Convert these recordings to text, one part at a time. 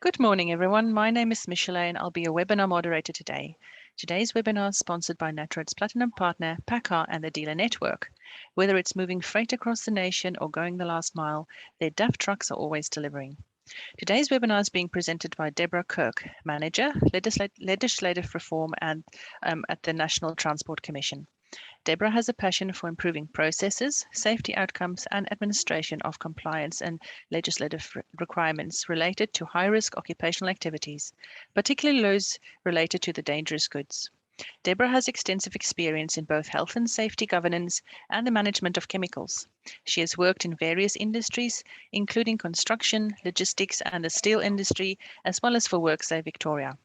Good morning, everyone. My name is Michelle and I'll be your webinar moderator today. Today's webinar is sponsored by Natroid's Platinum partner, Placard and the Dealer Network. Whether it's moving freight across the nation or going the last mile, their DAF trucks are always delivering. Today's webinar is being presented by Deborah Kirk, Manager, Legislative Reform and at the National Transport Commission. Deborah has a passion for improving processes, safety outcomes, and administration of compliance and legislative requirements related to high-risk occupational activities, particularly those related to the dangerous goods. Deborah has extensive experience in both health and safety governance and the management of chemicals. She has worked in various industries, including construction, logistics, and the steel industry, as well as for WorkSafe Victoria.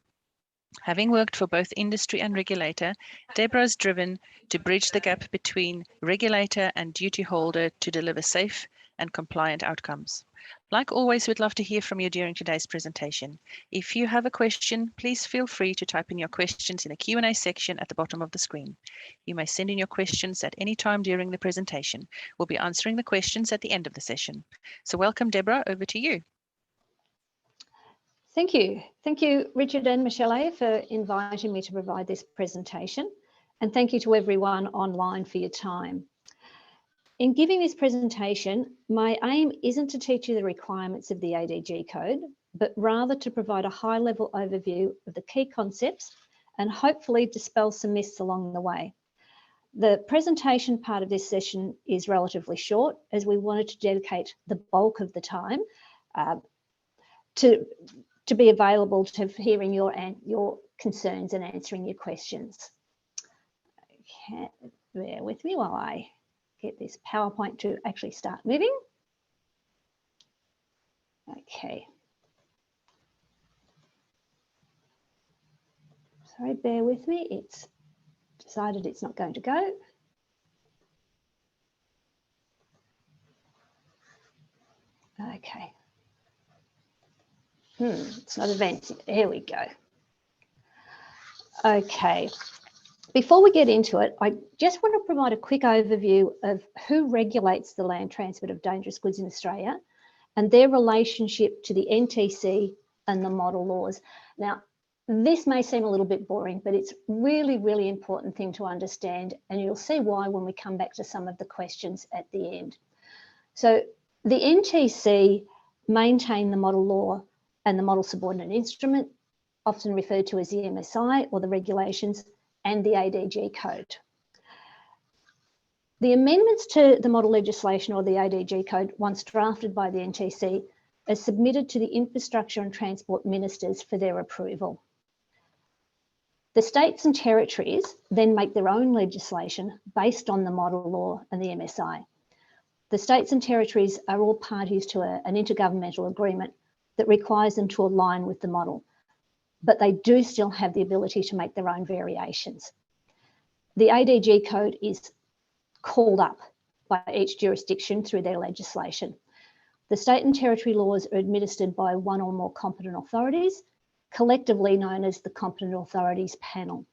Having worked for both industry and regulator, Deborah is driven to bridge the gap between regulator and duty holder to deliver safe and compliant outcomes. Like always, we'd love to hear from you during today's presentation. If you have a question, please feel free to type in your questions in the Q&A section at the bottom of the screen. You may send in your questions at any time during the presentation. We'll be answering the questions at the end of the session. So welcome, Deborah, over to you. Thank you. Thank you, Richard and Michelle, for inviting me to provide this presentation. And thank you to everyone online for your time. In giving this presentation, my aim isn't to teach you the requirements of the ADG code, but rather to provide a high-level overview of the key concepts and hopefully dispel some myths along the way. The presentation part of this session is relatively short, as we wanted to dedicate the bulk of the time to be available to hearing your concerns and answering your questions. Okay, bear with me while I get this PowerPoint to actually start moving. Okay. Sorry, bear with me. It's decided it's not going to go. Okay. It's not advancing. Here we go. Okay. Before we get into it, I just want to provide a quick overview of who regulates the land transport of dangerous goods in Australia and their relationship to the NTC and the model laws. Now, this may seem a little bit boring, but it's really, really important thing to understand, and you'll see why when we come back to some of the questions at the end. So the NTC maintain the model law and the model subordinate instrument, often referred to as the MSI or the regulations, and the ADG code. The amendments to the model legislation or the ADG code, once drafted by the NTC, are submitted to the infrastructure and transport ministers for their approval. The states and territories then make their own legislation based on the model law and the MSI. The states and territories are all parties to an intergovernmental agreement that requires them to align with the model, but they do still have the ability to make their own variations. The ADG code is called up by each jurisdiction through their legislation. The state and territory laws are administered by one or more competent authorities, collectively known as the Competent Authorities Panel.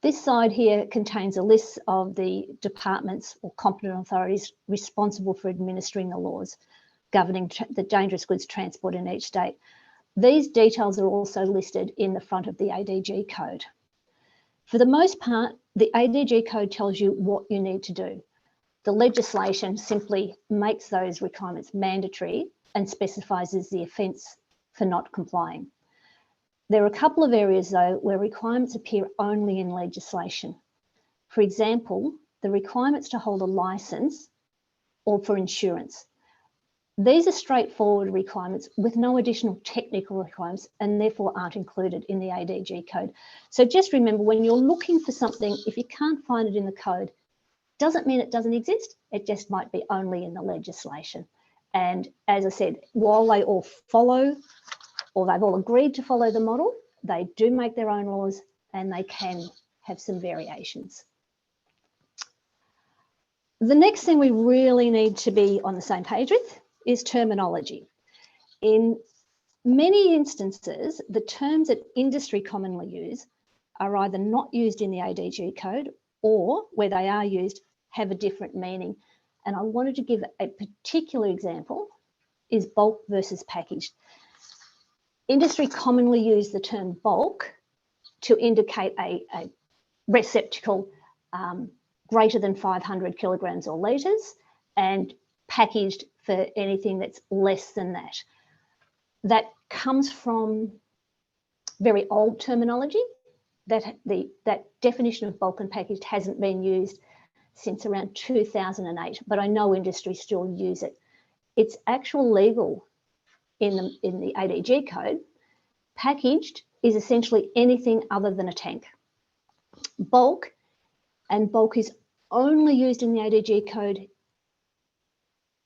This slide here contains a list of the departments or competent authorities responsible for administering the laws governing the dangerous goods transport in each state. These details are also listed in the front of the ADG code. For the most part, the ADG code tells you what you need to do. The legislation simply makes those requirements mandatory and specifies the offence for not complying. There are a couple of areas, though, where requirements appear only in legislation. For example, the requirements to hold a licence or for insurance. These are straightforward requirements with no additional technical requirements and therefore aren't included in the ADG code. So just remember, when you're looking for something, if you can't find it in the code, doesn't mean it doesn't exist. It just might be only in the legislation. And as I said, while they all follow, or they've all agreed to follow the model, they do make their own laws and they can have some variations. The next thing we really need to be on the same page with is terminology. In many instances, the terms that industry commonly use are either not used in the ADG code or where they are used have a different meaning. And I wanted to give a particular example is bulk versus packaged. Industry commonly use the term bulk to indicate a receptacle greater than 500 kilograms or litres, and packaged for anything that's less than that. That comes from very old terminology. That definition of bulk and packaged hasn't been used since around 2008, but I know industry still use it. It's actual legal in the ADG code. Packaged is essentially anything other than a tank. Bulk is only used in the ADG code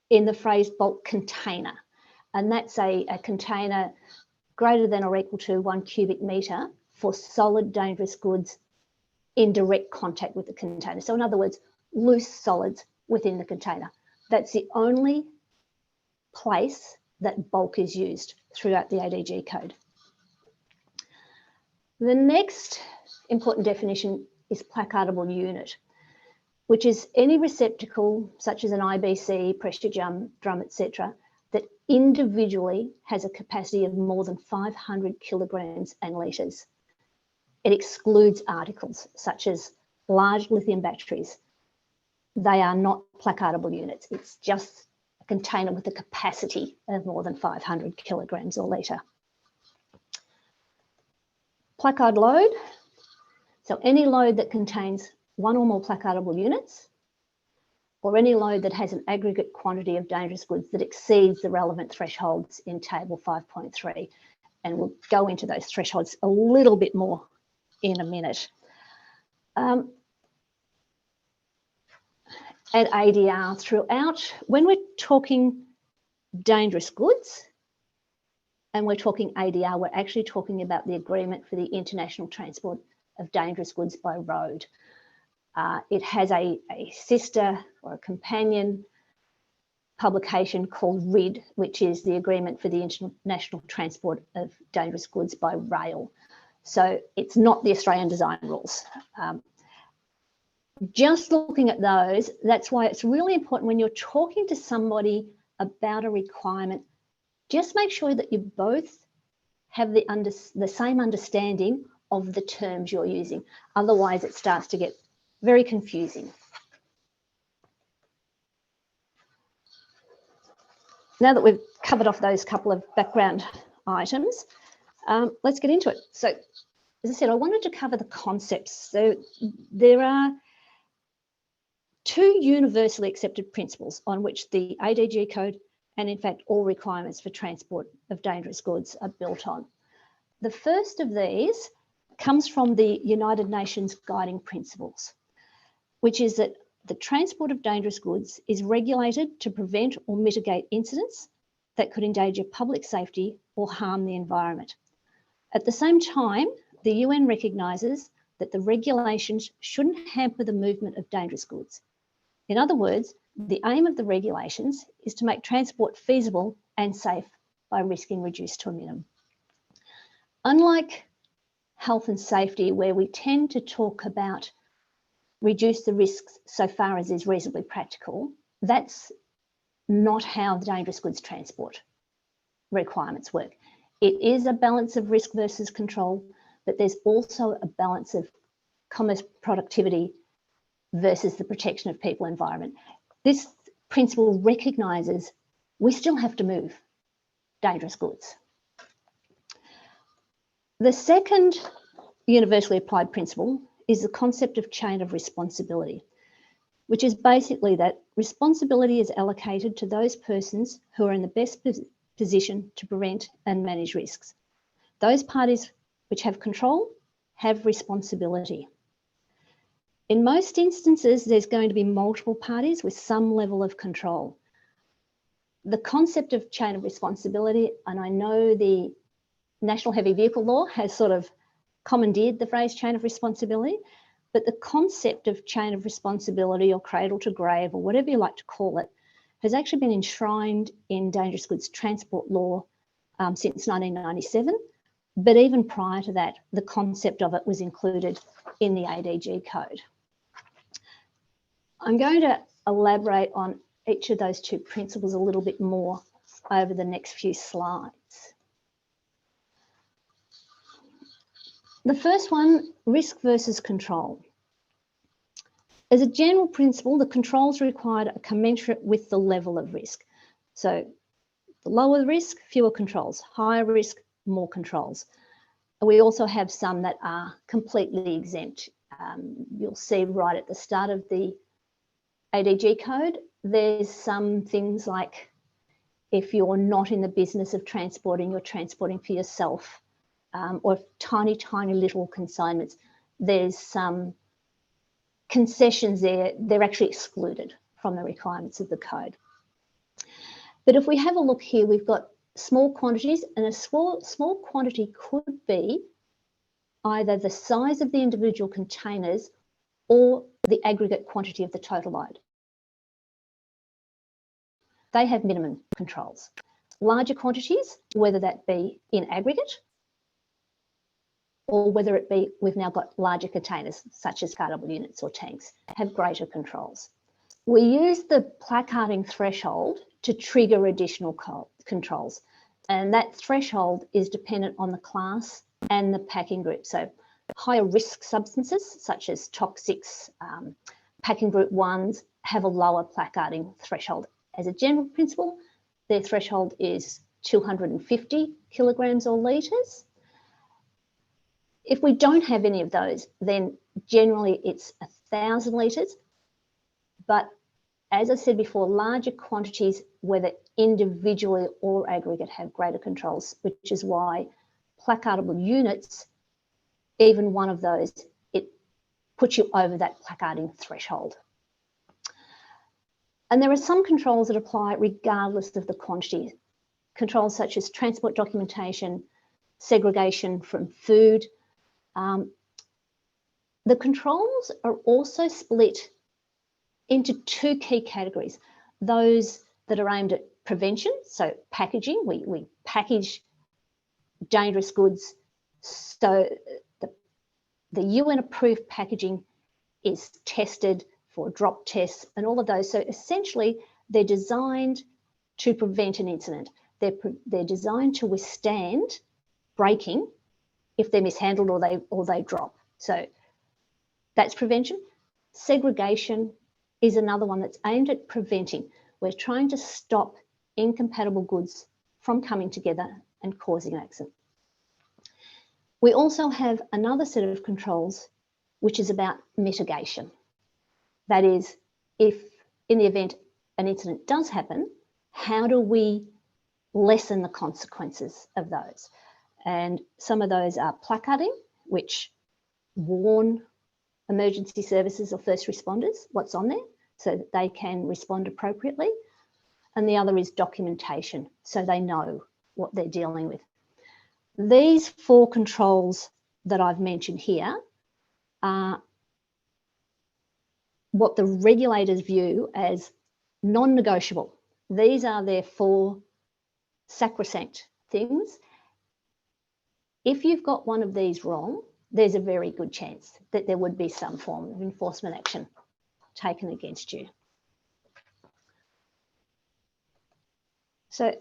in the phrase bulk container, and that's a container greater than or equal to 1 cubic metre for solid dangerous goods in direct contact with the container. So in other words, loose solids within the container. That's the only place that bulk is used throughout the ADG code. The next important definition is placardable unit, which is any receptacle such as an IBC, pressure drum, etc., that individually has a capacity of more than 500 kilograms and litres. It excludes articles such as large lithium batteries. They are not placardable units. It's just a container with a capacity of more than 500 kilograms or litre. Placard load. So any load that contains one or more placardable units, or any load that has an aggregate quantity of dangerous goods that exceeds the relevant thresholds in table 5.3. And we'll go into those thresholds a little bit more in a minute. And ADR throughout, when we're talking dangerous goods and we're talking ADR, we're actually talking about the agreement for the international transport of dangerous goods by road. It has a sister or a companion publication called RID, which is the Agreement for the International Transport of Dangerous Goods by Rail. So it's not the Australian design rules. Just looking at those, that's why it's really important when you're talking to somebody about a requirement, just make sure that you both have the same understanding of the terms you're using. Otherwise, it starts to get very confusing. Now that we've covered off those couple of background items, let's get into it. So, as I said, I wanted to cover the concepts. So there are two universally accepted principles on which the ADG code and, in fact, all requirements for transport of dangerous goods are built on. The first of these comes from the United Nations Guiding Principles, which is that the transport of dangerous goods is regulated to prevent or mitigate incidents that could endanger public safety or harm the environment. At the same time, the UN recognises that the regulations shouldn't hamper the movement of dangerous goods. In other words, the aim of the regulations is to make transport feasible and safe by risking reduced to a minimum. Unlike health and safety, where we tend to talk about reduce the risks so far as is reasonably practical, that's not how the dangerous goods transport requirements work. It is a balance of risk versus control, but there's also a balance of commerce productivity versus the protection of people and environment. This principle recognises we still have to move dangerous goods. The second universally applied principle is the concept of chain of responsibility, which is basically that responsibility is allocated to those persons who are in the best position to prevent and manage risks. Those parties which have control have responsibility. In most instances, there's going to be multiple parties with some level of control. The concept of chain of responsibility, and I know the National Heavy Vehicle Law has sort of commandeered the phrase chain of responsibility, but the concept of chain of responsibility or cradle to grave or whatever you like to call it has actually been enshrined in dangerous goods transport law since 1997. But even prior to that, the concept of it was included in the ADG code. I'm going to elaborate on each of those two principles a little bit more over the next few slides. The first one, risk versus control. As a general principle, the controls required are commensurate with the level of risk. So the lower the risk, fewer controls. Higher risk, more controls. We also have some that are completely exempt. You'll see right at the start of the ADG code, there's some things like if you're not in the business of transporting, you're transporting for yourself, or tiny, tiny little consignments. There's some concessions there, they're actually excluded from the requirements of the code. But if we have a look here, we've got small quantities, and a small quantity could be either the size of the individual containers or the aggregate quantity of the total load. They have minimum controls. Larger quantities, whether that be in aggregate or whether it be we've now got larger containers such as cardable units or tanks, have greater controls. We use the placarding threshold to trigger additional controls, and that threshold is dependent on the class and the packing group. So higher risk substances such as toxics, packing group 1s have a lower placarding threshold. As a general principle, their threshold is 250 kilograms or litres. If we don't have any of those, then generally it's 1,000 litres. But as I said before, larger quantities, whether individually or aggregate, have greater controls, which is why placardable units, even one of those, it puts you over that placarding threshold. And there are some controls that apply regardless of the quantity. Controls such as transport documentation, segregation from food. The controls are also split into two key categories. Those that are aimed at prevention, so packaging, we package dangerous goods. So the UN approved packaging is tested for drop tests and all of those. So essentially they're designed to prevent an incident. They're designed to withstand breaking if they're mishandled or they drop. So that's prevention. Segregation is another one that's aimed at preventing. We're trying to stop incompatible goods from coming together and causing an accident. We also have another set of controls which is about mitigation. That is, if in the event an incident does happen, how do we lessen the consequences of those? And some of those are placarding, which warn emergency services or first responders what's on there so that they can respond appropriately. And the other is documentation, so they know what they're dealing with. These four controls that I've mentioned here are what the regulators view as non-negotiable. These are their four sacrosanct things. If you've got one of these wrong, there's a very good chance that there would be some form of enforcement action taken against you. So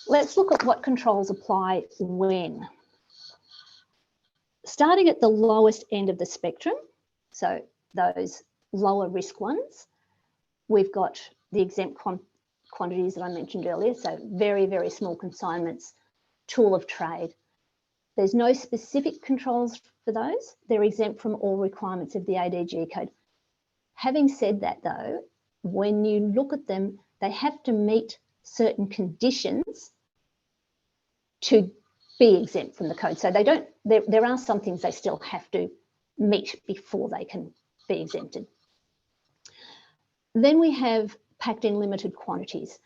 let's look at what controls apply when. Starting at the lowest end of the spectrum, so those lower risk ones, we've got the exempt quantities that I mentioned earlier, so very, very small consignments, tool of trade. There's no specific controls for those. They're exempt from all requirements of the ADG code. Having said that though, when you look at them, they have to meet certain conditions to be exempt from the code. So they don't, there are some things they still have to meet before they can be exempted. Then we have packed in limited quantities.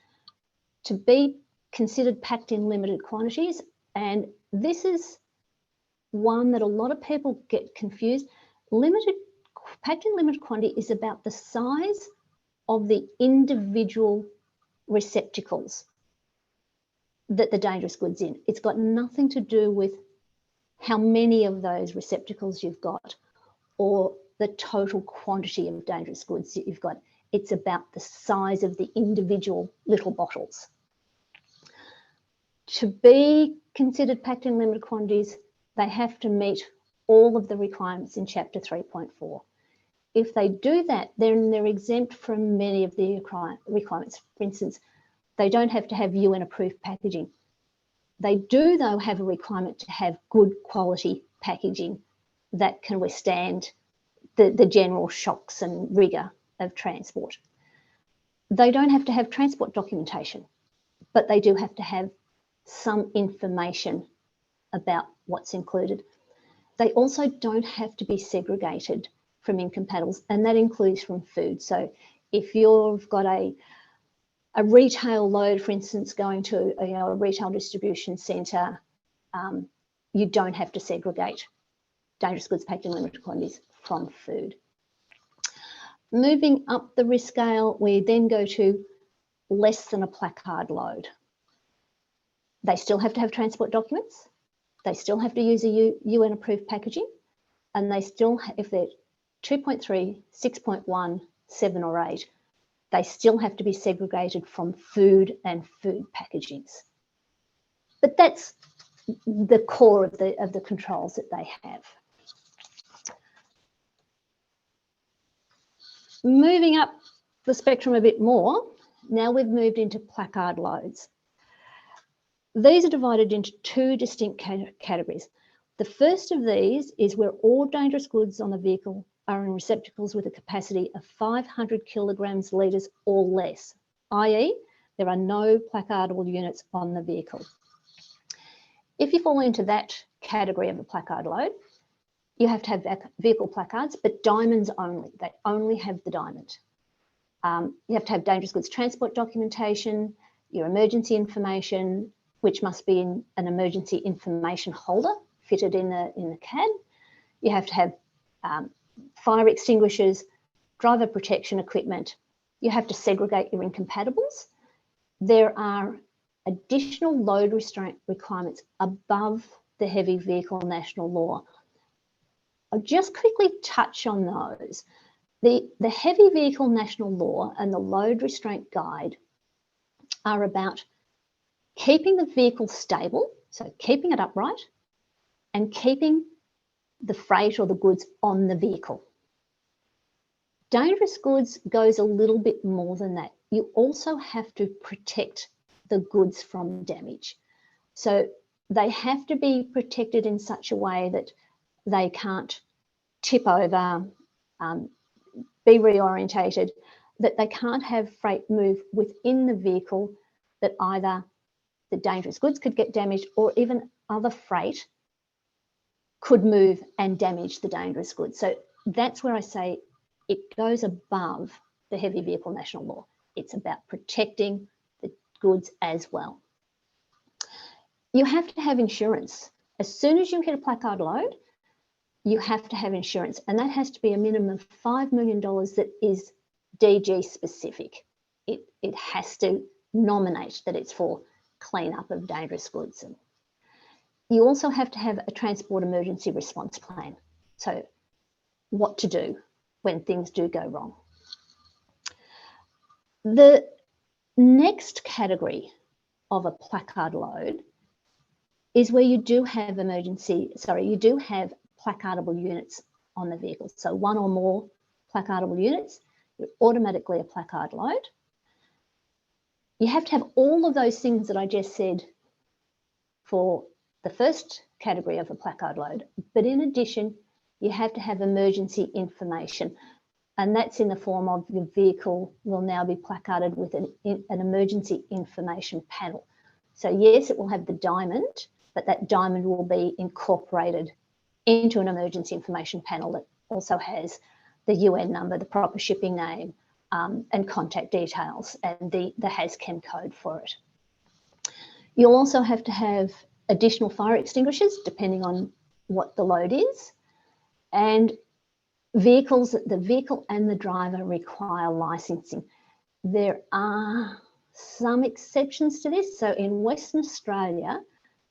To be considered packed in limited quantities, and this is one that a lot of people get confused. Packed in limited quantity is about the size of the individual receptacles that the dangerous goods in. It's got nothing to do with how many of those receptacles you've got or the total quantity of dangerous goods that you've got. It's about the size of the individual little bottles. To be considered packed in limited quantities, they have to meet all of the requirements in Chapter 3.4. If they do that, then they're exempt from many of the requirements. For instance, they don't have to have UN-approved packaging. They do, though, have a requirement to have good quality packaging that can withstand the general shocks and rigour of transport. They don't have to have transport documentation, but they do have to have some information about what's included. They also don't have to be segregated from incompatibles, and that includes from food. So if you've got a retail load, for instance, going to a retail distribution centre, you don't have to segregate dangerous goods packed in limited quantities from food. Moving up the risk scale, we then go to less than a placard load. They still have to have transport documents. They still have to use a UN-approved packaging, and they still, if they're 2.3, 6.1, 7 or 8, they still have to be segregated from food and food packagings. But that's the core of the controls that they have. Moving up the spectrum a bit more, now we've moved into placard loads. These are divided into two distinct categories. The first of these is where all dangerous goods on the vehicle are in receptacles with a capacity of 500 kilograms, litres or less, i.e. there are no placardable units on the vehicle. If you fall into that category of a placard load, you have to have vehicle placards, but diamonds only. They only have the diamond. You have to have dangerous goods transport documentation, your emergency information, which must be in an emergency information holder fitted in the cab. You have to have fire extinguishers, driver protection equipment. You have to segregate your incompatibles. There are additional load restraint requirements above the heavy vehicle national law. I'll just quickly touch on those. The heavy vehicle national law and the load restraint guide are about keeping the vehicle stable, so keeping it upright, and keeping the freight or the goods on the vehicle. Dangerous goods goes a little bit more than that. You also have to protect the goods from damage. So they have to be protected in such a way that they can't tip over, be reorientated, that they can't have freight move within the vehicle, that either the dangerous goods could get damaged or even other freight could move and damage the dangerous goods. So that's where I say it goes above the heavy vehicle national law. It's about protecting the goods as well. You have to have insurance. As soon as you hit a placard load, you have to have insurance, and that has to be a minimum of $5 million that is DG specific. It has to nominate that it's for cleanup of dangerous goods. And you also have to have a transport emergency response plan. So what to do when things do go wrong. The next category of a placard load is where you do have placardable units on the vehicle. So one or more placardable units, you're automatically a placard load. You have to have all of those things that I just said for the first category of a placard load, but in addition, you have to have emergency information, and that's in the form of your vehicle will now be placarded with an emergency information panel. So yes, it will have the diamond, but that diamond will be incorporated into an emergency information panel that also has the UN number, the proper shipping name, and contact details, and the HAZChem code for it. You'll also have to have additional fire extinguishers, depending on what the load is, and the vehicle and the driver require licensing. There are some exceptions to this. So in Western Australia,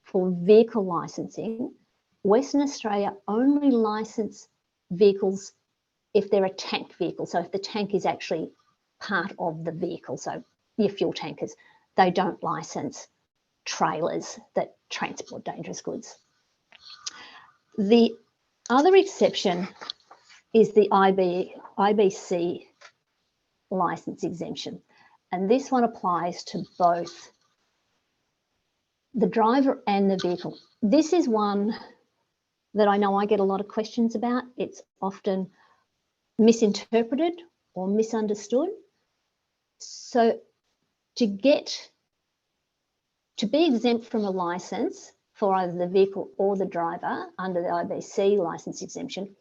for vehicle licensing, Western Australia only license vehicles if they're a tank vehicle. So if the tank is actually part of the vehicle, so your fuel tankers, they don't license trailers that transport dangerous goods. The other exception is the IBC license exemption. And this one applies to both the driver and the vehicle. This is one that I know I get a lot of questions about. It's often misinterpreted or misunderstood. So to be exempt from a license for either the vehicle or the driver under the IBC license exemption,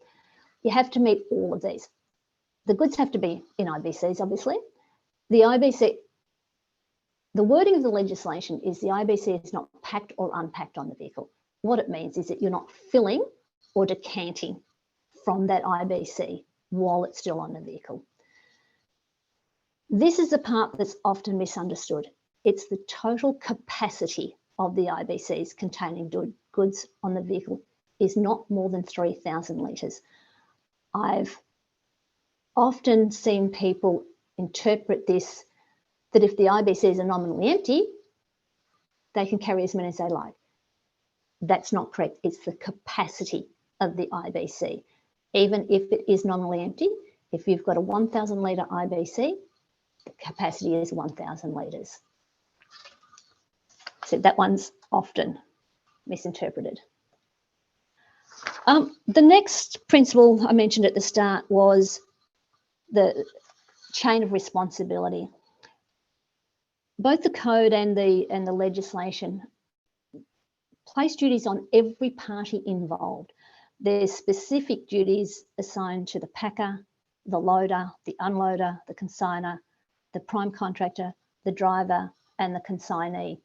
you have to meet all of these. The goods have to be in IBCs, obviously. The wording of the legislation is the IBC is not packed or unpacked on the vehicle. What it means is that you're not filling or decanting from that IBC while it's still on the vehicle. This is the part that's often misunderstood. It's the total capacity of the IBCs containing goods on the vehicle is not more than 3,000 litres. I've often seen people interpret this that if the IBCs are nominally empty, they can carry as many as they like. That's not correct. It's the capacity of the IBC. Even if it is nominally empty, if you've got a 1,000 litre IBC, the capacity is 1,000 litres. So that one's often misinterpreted. The next principle I mentioned at the start was the chain of responsibility. Both the code and the legislation place duties on every party involved. There's specific duties assigned to the packer, the loader, the unloader, the consigner, the prime contractor, the driver, and the consignee.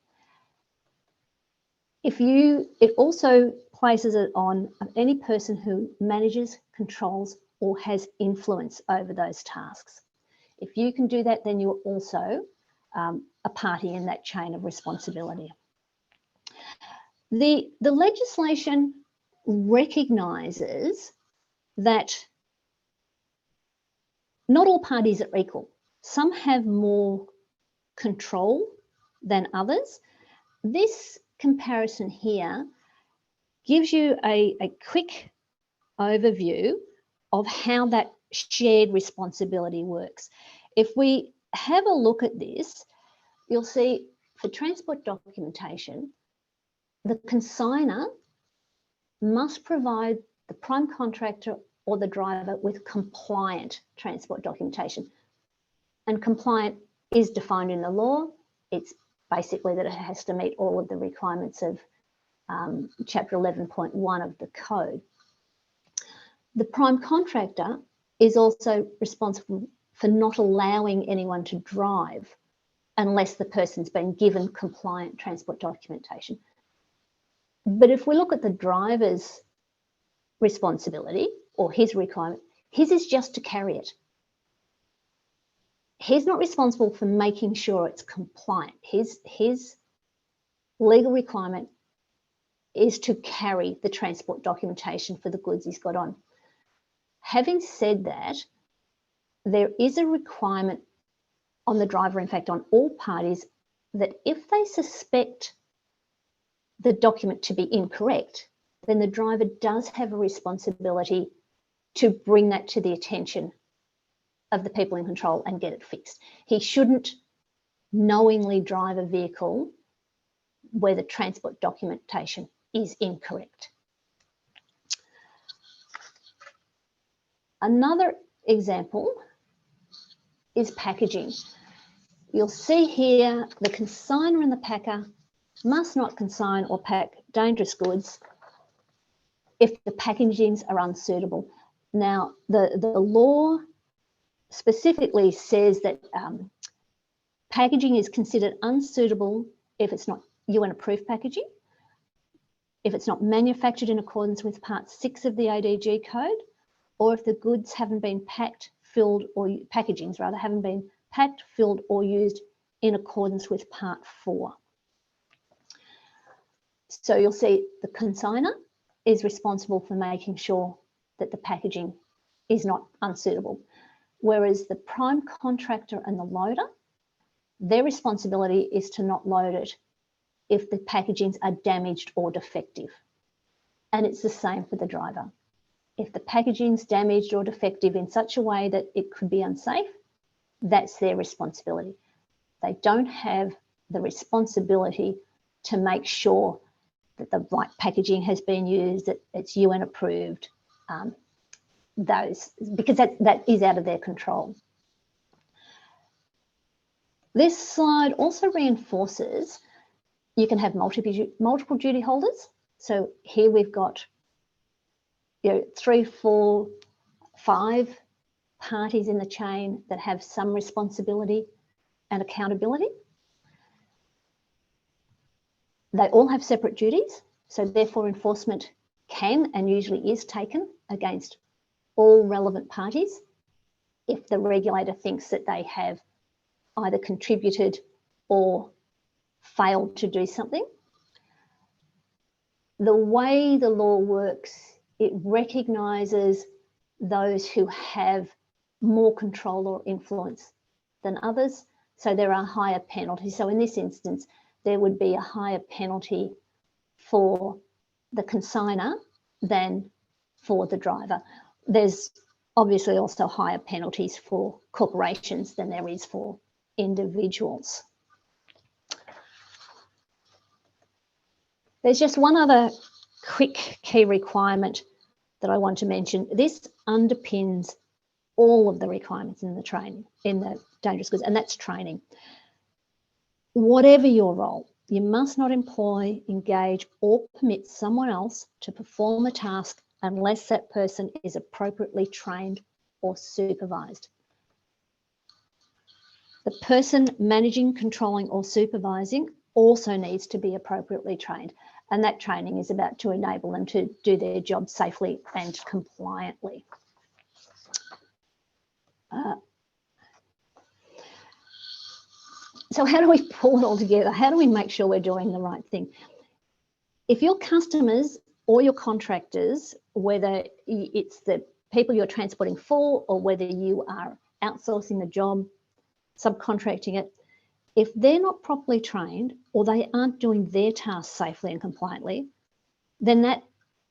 It also places it on any person who manages, controls, or has influence over those tasks. If you can do that, then you're also a party in that chain of responsibility. The legislation recognises that not all parties are equal. Some have more control than others. This comparison here gives you a quick overview of how that shared responsibility works. If we have a look at this, you'll see for transport documentation, the consigner must provide the prime contractor or the driver with compliant transport documentation. And compliant is defined in the law. It's basically that it has to meet all of the requirements of Chapter 11.1 of the code. The prime contractor is also responsible for not allowing anyone to drive unless the person's been given compliant transport documentation. But if we look at the driver's responsibility or his requirement, his is just to carry it. He's not responsible for making sure it's compliant. His legal requirement is to carry the transport documentation for the goods he's got on. Having said that, there is a requirement on the driver, in fact on all parties, that if they suspect the document to be incorrect, then the driver does have a responsibility to bring that to the attention of the people in control and get it fixed. He shouldn't knowingly drive a vehicle where the transport documentation is incorrect. Another example is packaging. You'll see here the consigner and the packer must not consign or pack dangerous goods if the packagings are unsuitable. Now, the law specifically says that packaging is considered unsuitable if it's not UN approved packaging, if it's not manufactured in accordance with Part 6 of the ADG code, or if the goods haven't been packed, filled, or packagings rather, haven't been packed, filled, or used in accordance with Part 4. So you'll see the consigner is responsible for making sure that the packaging is not unsuitable, whereas the prime contractor and the loader, their responsibility is to not load it if the packagings are damaged or defective. And it's the same for the driver. If the packaging's damaged or defective in such a way that it could be unsafe, that's their responsibility. They don't have the responsibility to make sure that the right packaging has been used, that it's UN approved, because that is out of their control. This slide also reinforces you can have multiple duty holders. So here we've got 3, 4, 5 parties in the chain that have some responsibility and accountability. They all have separate duties, so therefore enforcement can and usually is taken against all relevant parties if the regulator thinks that they have either contributed or failed to do something. The way the law works, it recognises those who have more control or influence than others, so there are higher penalties. So in this instance, there would be a higher penalty for the consignor than for the driver. There's obviously also higher penalties for corporations than there is for individuals. There's just one other quick key requirement that I want to mention. This underpins all of the requirements in the dangerous goods, and that's training. Whatever your role, you must not employ, engage, or permit someone else to perform a task unless that person is appropriately trained or supervised. The person managing, controlling, or supervising also needs to be appropriately trained, and that training is about to enable them to do their job safely and compliantly. So how do we pull it all together? How do we make sure we're doing the right thing? If your customers or your contractors, whether it's the people you're transporting for or whether you are outsourcing the job, subcontracting it, if they're not properly trained or they aren't doing their tasks safely and compliantly, then that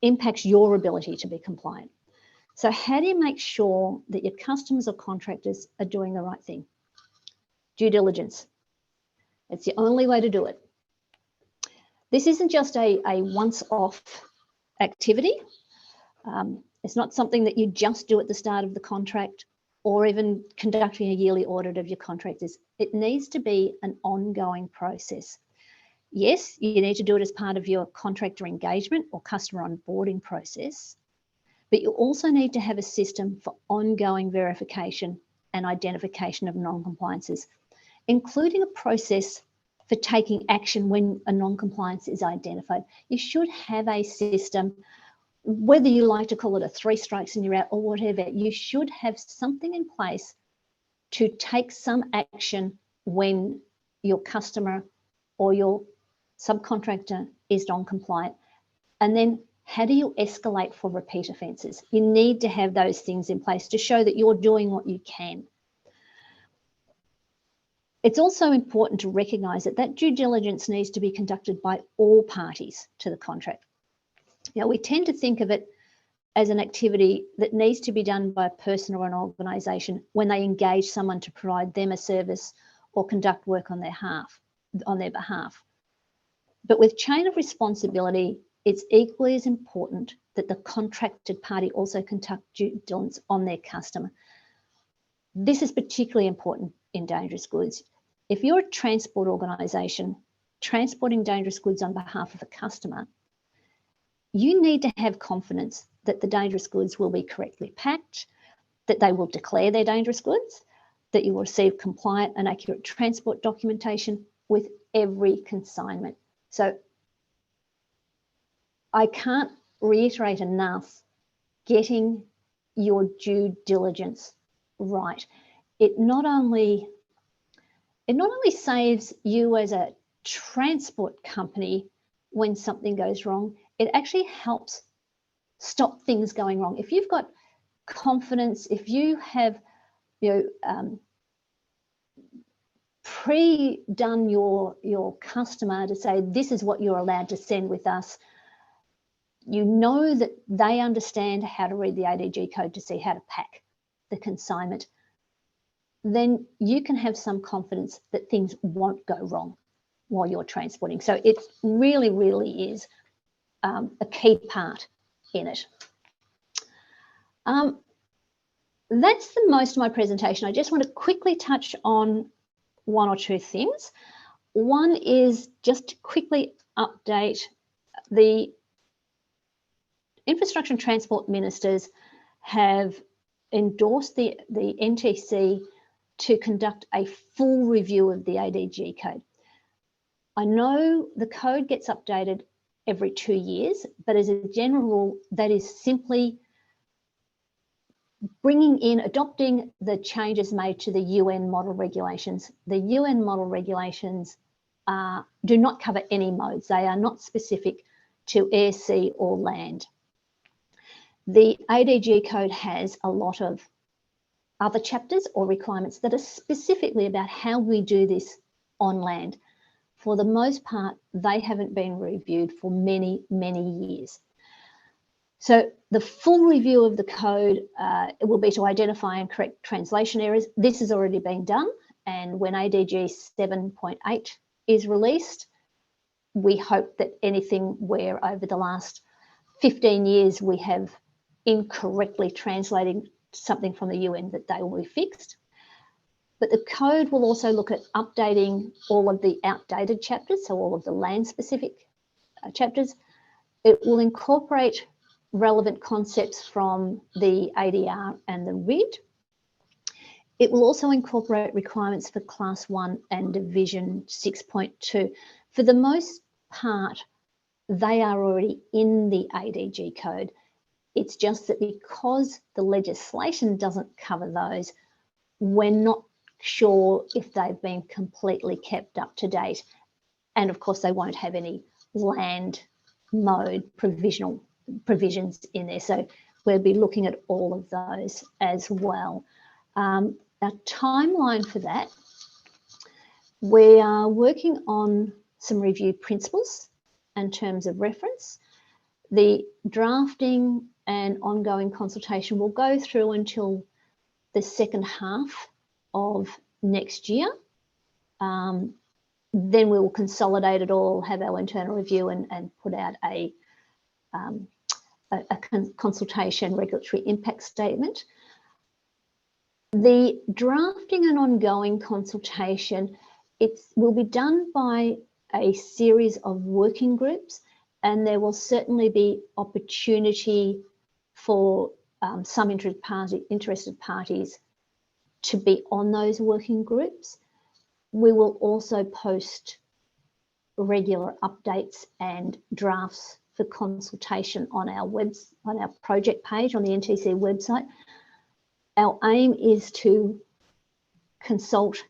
impacts your ability to be compliant. So how do you make sure that your customers or contractors are doing the right thing? Due diligence. It's the only way to do it. This isn't just a once-off activity. It's not something that you just do at the start of the contract or even conducting a yearly audit of your contractors. It needs to be an ongoing process. Yes, you need to do it as part of your contractor engagement or customer onboarding process, but you also need to have a system for ongoing verification and identification of non-compliances, including a process for taking action when a non-compliance is identified. You should have a system, whether you like to call it a 3 strikes and you're out or whatever, you should have something in place to take some action when your customer or your subcontractor is non-compliant. And then how do you escalate for repeat offences? You need to have those things in place to show that you're doing what you can. It's also important to recognise that due diligence needs to be conducted by all parties to the contract. Now, we tend to think of it as an activity that needs to be done by a person or an organisation when they engage someone to provide them a service or conduct work on their behalf. But with chain of responsibility, it's equally as important that the contracted party also conduct due diligence on their customer. This is particularly important in dangerous goods. If you're a transport organisation transporting dangerous goods on behalf of a customer, you need to have confidence that the dangerous goods will be correctly packed, that they will declare their dangerous goods, that you will receive compliant and accurate transport documentation with every consignment. So I can't reiterate enough getting your due diligence right. It not only saves you as a transport company when something goes wrong, it actually helps stop things going wrong. If you've got confidence, if you have pre-done your customer to say this is what you're allowed to send with us, you know that they understand how to read the ADG code to see how to pack the consignment, then you can have some confidence that things won't go wrong while you're transporting. So it really, really is a key part in it. That's the most of my presentation. I just want to quickly touch on one or two things. One is just to quickly update the Infrastructure and Transport Ministers have endorsed the NTC to conduct a full review of the ADG code. I know the code gets updated every 2 years, but as a general rule, that is simply adopting the changes made to the UN model regulations. The UN model regulations do not cover any modes. They are not specific to air, sea or land. The ADG code has a lot of other chapters or requirements that are specifically about how we do this on land. For the most part, they haven't been reviewed for many, many years. So the full review of the code will be to identify and correct translation errors. This has already been done, and when ADG 7.8 is released, we hope that anything where over the last 15 years we have incorrectly translating something from the UN, that they will be fixed. But the code will also look at updating all of the outdated chapters, so all of the land-specific chapters. It will incorporate relevant concepts from the ADR and the RID. It will also incorporate requirements for Class 1 and Division 6.2. For the most part, they are already in the ADG code. It's just that because the legislation doesn't cover those, we're not sure if they've been completely kept up to date. And of course, they won't have any land mode provisions in there. So we'll be looking at all of those as well. Our timeline for that, we are working on some review principles and terms of reference. The drafting and ongoing consultation will go through until the second half of next year. Then we will consolidate it all, have our internal review and put out a consultation regulatory impact statement. The drafting and ongoing consultation, it will be done by a series of working groups, and there will certainly be opportunity for some interested parties to be on those working groups. We will also post regular updates and drafts for consultation on our project page on the NTC website. Our aim is to consult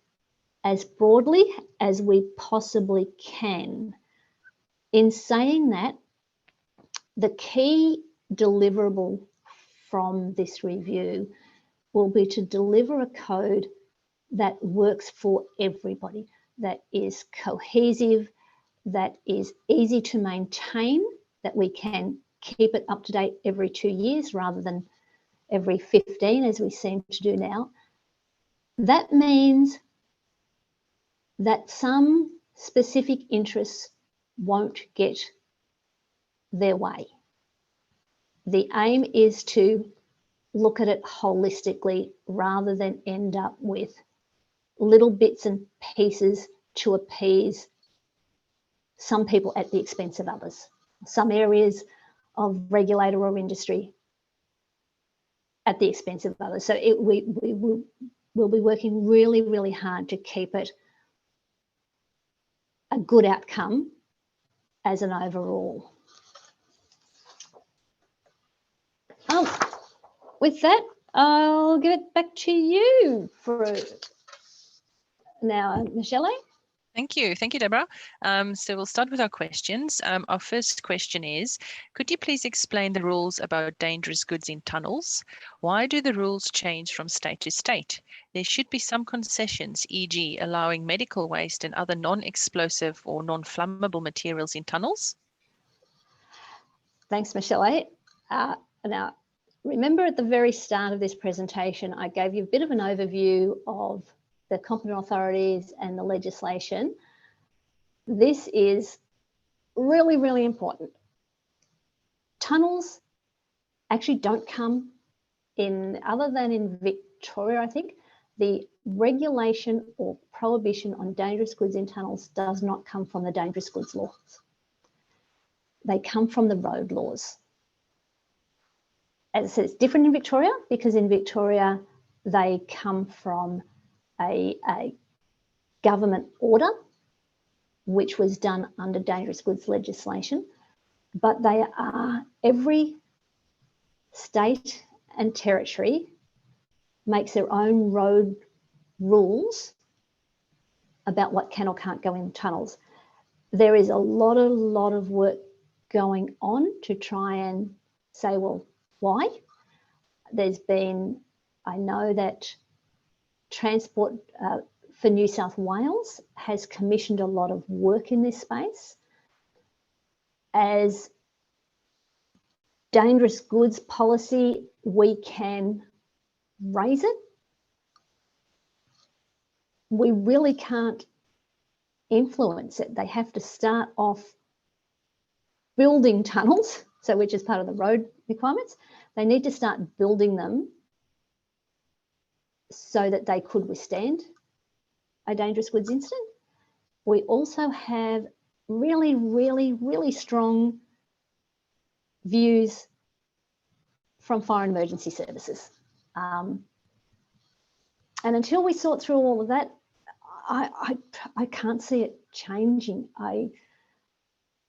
as broadly as we possibly can. In saying that, the key deliverable from this review will be to deliver a code that works for everybody, that is cohesive, that is easy to maintain, that we can keep it up to date every 2 years rather than every 15 as we seem to do now. That means that some specific interests won't get their way. The aim is to look at it holistically rather than end up with little bits and pieces to appease some people at the expense of others, some areas of regulator or industry at the expense of others. So we'll be working really, really hard to keep it a good outcome as an overall. With that, I'll give it back to you for now, Michelle. Thank you, Deborah. So we'll start with our questions. Our first question is, could you please explain the rules about dangerous goods in tunnels? Why do the rules change from state to state? There should be some concessions, e.g. allowing medical waste and other non-explosive or non-flammable materials in tunnels. Thanks, Michelle. Now, remember at the very start of this presentation, I gave you a bit of an overview of the competent authorities and the legislation. This is really, really important. Tunnels actually don't come in, other than in Victoria, I think, the regulation or prohibition on dangerous goods in tunnels does not come from the dangerous goods laws. They come from the road laws. As I said, it's different in Victoria because in Victoria, they come from a government order, which was done under dangerous goods legislation, but they are, every state and territory makes their own road rules about what can or can't go in tunnels. There is a lot of work going on to try and say, well, why? There's been, I know that Transport for New South Wales has commissioned a lot of work in this space. As dangerous goods policy, we can raise it. We really can't influence it. They have to start off building tunnels, so which is part of the road requirements. They need to start building them so that they could withstand a dangerous goods incident. We also have really strong views from fire and emergency services. And until we sort through all of that, I can't see it changing. I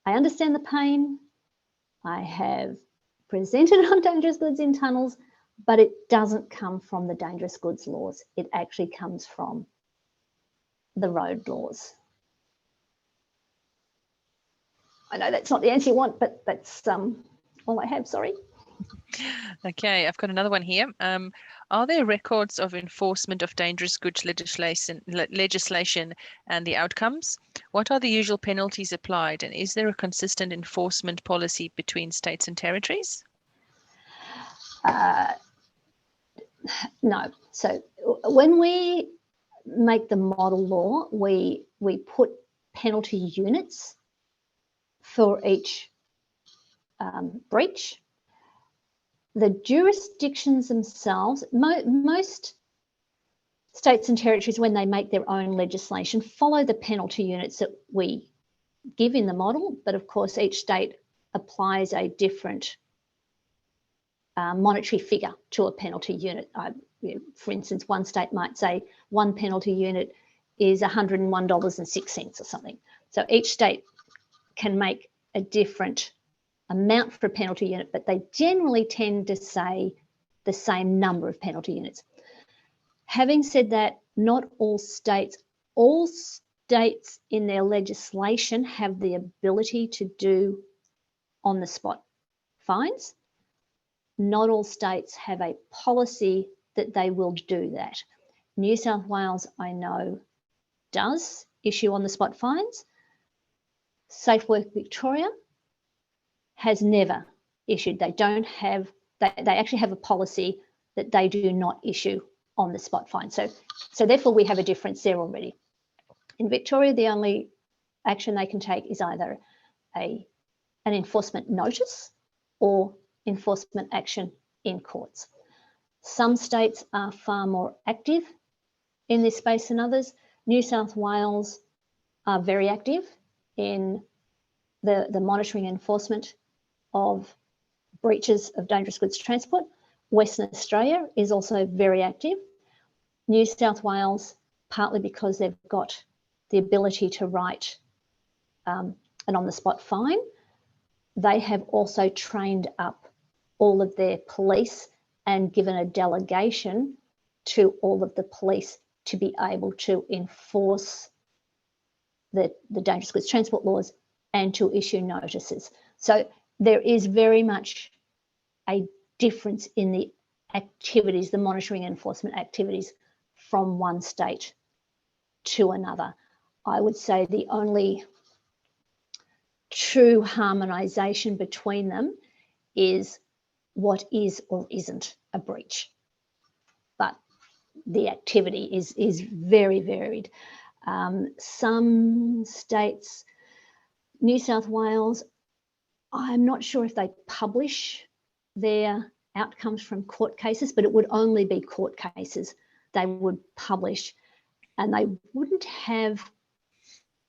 understand the pain. I have presented on dangerous goods in tunnels, but it doesn't come from the dangerous goods laws. It actually comes from the road laws. I know that's not the answer you want, but that's all I have, sorry. Okay, I've got another one here. Are there records of enforcement of dangerous goods legislation and the outcomes? What are the usual penalties applied, and is there a consistent enforcement policy between states and territories? No. So when we make the model law, we put penalty units for each breach. The jurisdictions themselves, most states and territories, when they make their own legislation, follow the penalty units that we give in the model, but of course each state applies a different monetary figure to a penalty unit. For instance, one state might say one penalty unit is $101.06 or something. So each state can make a different amount for a penalty unit, but they generally tend to say the same number of penalty units. Having said that, not all states in their legislation have the ability to do on-the-spot fines. Not all states have a policy that they will do that. New South Wales, I know, does issue on-the-spot fines. Safe Work Victoria has never issued. They actually have a policy that they do not issue on-the-spot fines. So therefore we have a difference there already. In Victoria, the only action they can take is either an enforcement notice or enforcement action in courts. Some states are far more active in this space than others. New South Wales are very active in the monitoring and enforcement of breaches of dangerous goods transport. Western Australia is also very active. New South Wales, partly because they've got the ability to write an on-the-spot fine, they have also trained up all of their police and given a delegation to all of the police to be able to enforce the dangerous goods transport laws and to issue notices. So there is very much a difference in the activities, the monitoring and enforcement activities from one state to another. I would say the only true harmonisation between them is what is or isn't a breach. But the activity is very varied. Some states, New South Wales, I'm not sure if they publish their outcomes from court cases, but it would only be court cases they would publish, and they wouldn't have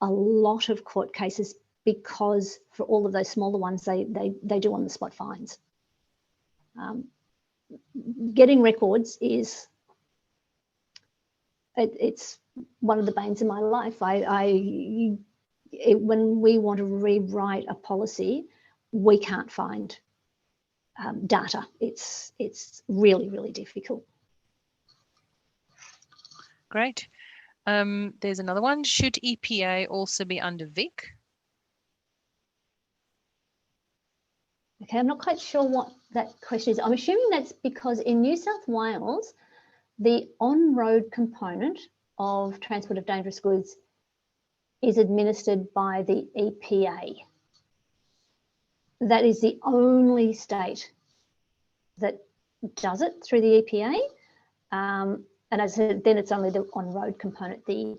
a lot of court cases because for all of those smaller ones, they do on the spot fines. Getting records is, it's one of the banes of my life. When we want to rewrite a policy, we can't find data. It's really, really difficult. Great. There's another one. Should EPA also be under VIC? Okay, I'm not quite sure what that question is. I'm assuming that's because in New South Wales, the on-road component of transport of dangerous goods is administered by the EPA. That is the only state that does it through the EPA. And as I said, then it's only the on-road component. The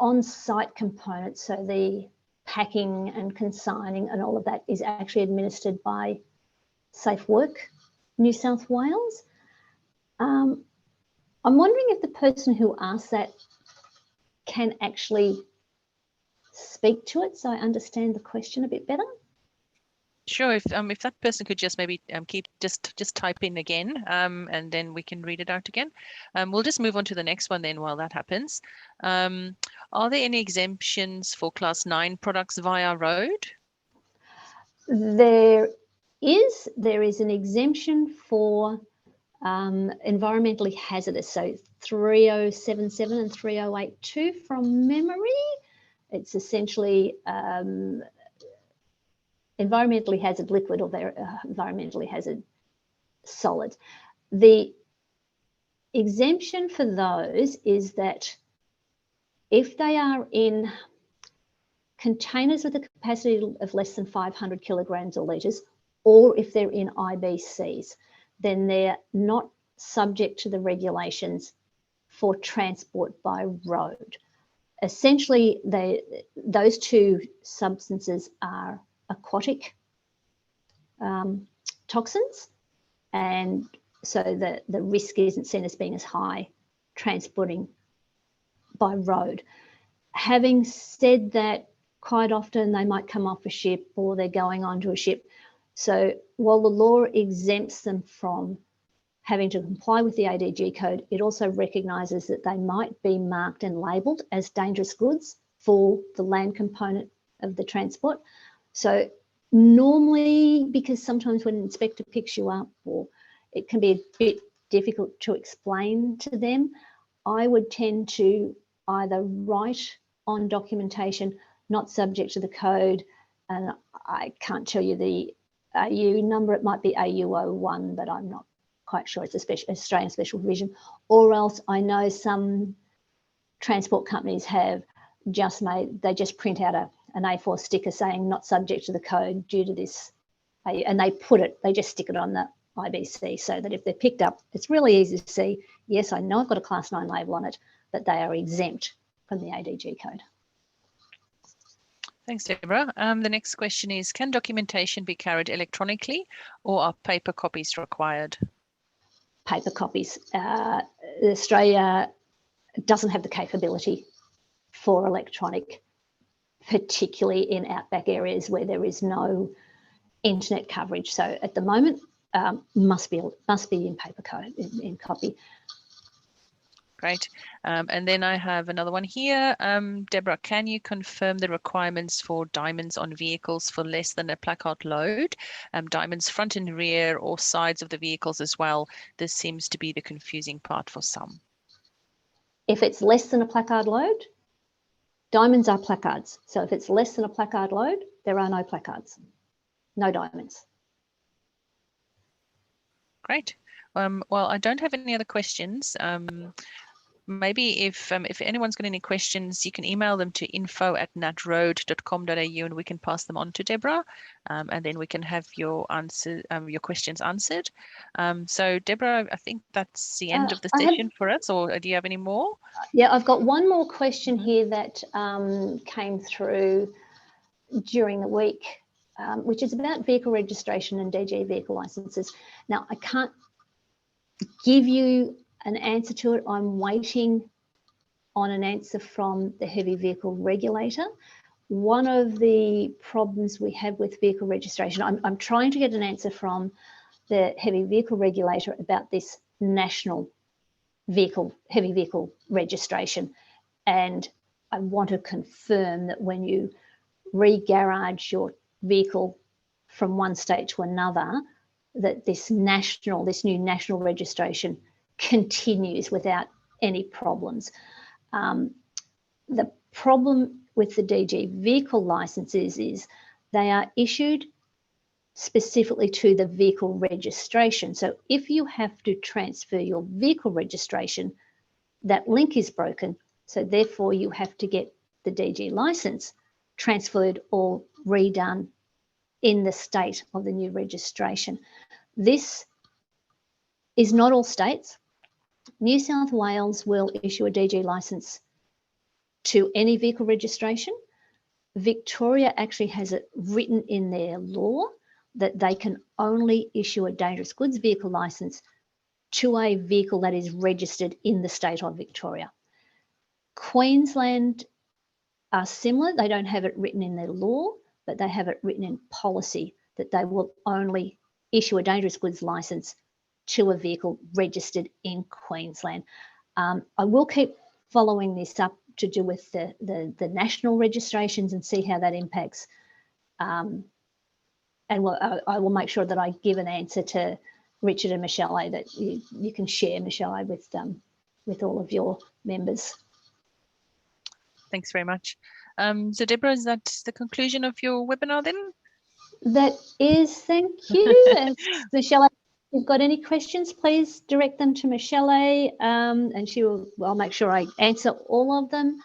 on-site component, so the packing and consigning and all of that, is actually administered by Safe Work New South Wales. I'm wondering if the person who asked that can actually speak to it so I understand the question a bit better. Sure. If that person could just maybe just type in again, and then we can read it out again. We'll just move on to the next one then while that happens. Are there any exemptions for Class 9 products via road? There is an exemption for environmentally hazardous, so 3077 and 3082 from memory. It's essentially environmentally hazard liquid or environmentally hazard solid. The exemption for those is that if they are in containers with a capacity of less than 500 kilograms or litres, or if they're in IBCs, then they're not subject to the regulations for transport by road. Essentially, those two substances are aquatic toxins, and so the risk isn't seen as being as high transporting by road. Having said that, quite often they might come off a ship or they're going onto a ship. So while the law exempts them from having to comply with the ADG code, it also recognises that they might be marked and labelled as dangerous goods for the land component of the transport. So normally, because sometimes when an inspector picks you up, or it can be a bit difficult to explain to them, I would tend to either write on documentation not subject to the code, and I can't tell you the AU number, it might be AU01, but I'm not quite sure. It's a Australian special provision. Or else I know some transport companies have just they just print out an A4 sticker saying not subject to the code due to this, and they just stick it on the IBC, so that if they're picked up, it's really easy to see, yes, I know I've got a Class 9 label on it, but they are exempt from the ADG code. Thanks, Deborah. The next question is, can documentation be carried electronically, or are paper copies required? Paper copies. Australia doesn't have the capability for electronic, particularly in outback areas where there is no internet coverage. So at the moment, must be in paper code, in copy. Great. And then I have another one here. Deborah, can you confirm the requirements for diamonds on vehicles for less than a placard load? Diamonds front and rear or sides of the vehicles as well. This seems to be the confusing part for some. If it's less than a placard load, diamonds are placards. So if it's less than a placard load, there are no placards, no diamonds. Great. Well, I don't have any other questions. maybe if anyone's got any questions, you can email them to info@natroad.com.au, and we can pass them on to Deborah, and then we can have your questions answered. So Deborah, I think that's the end of the session for us, or do you have any more? Yeah, I've got one more question here that came through during the week, which is about vehicle registration and DG vehicle licenses. Now, I can't give you an answer to it. I'm waiting on an answer from the heavy vehicle regulator. One of the problems we have with vehicle registration, I'm trying to get an answer from the heavy vehicle regulator about this national heavy vehicle registration. And I want to confirm that when you re-garage your vehicle from one state to another, that this new national registration continues without any problems. The problem with the DG vehicle licenses is they are issued specifically to the vehicle registration. So if you have to transfer your vehicle registration, that link is broken. So therefore you have to get the DG license transferred or redone in the state of the new registration. This is not all states. New South Wales will issue a DG license to any vehicle registration. Victoria actually has it written in their law that they can only issue a dangerous goods vehicle license to a vehicle that is registered in the state of Victoria. Queensland are similar. They don't have it written in their law, but they have it written in policy that they will only issue a dangerous goods license to a vehicle registered in Queensland. I will keep following this up to do with the national registrations and see how that impacts. And I will make sure that I give an answer to Richard and Michelle that you can share, Michelle, with all of your members. Thanks very much. So Deborah, is that the conclusion of your webinar then? That is, thank you. And Michelle, if you've got any questions, please direct them to Michelle, and I'll make sure I answer all of them.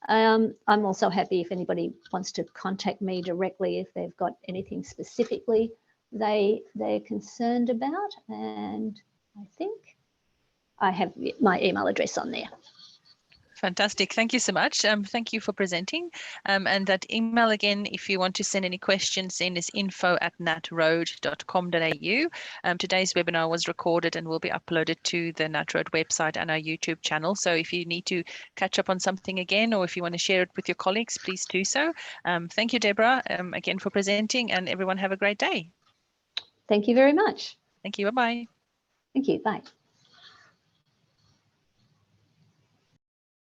I'm also happy if anybody wants to contact me directly if they've got anything specifically they're concerned about, and I think I have my email address on there. Fantastic. Thank you so much. Thank you for presenting. And that email again, if you want to send any questions in, is info@natroad.com.au. Today's webinar was recorded and will be uploaded to the NatRoad website and our YouTube channel. So if you need to catch up on something again, or if you want to share it with your colleagues, please do so. Thank you, Deborah, again for presenting, and everyone have a great day. Thank you very much. Thank you. Bye-bye. Thank you. Bye.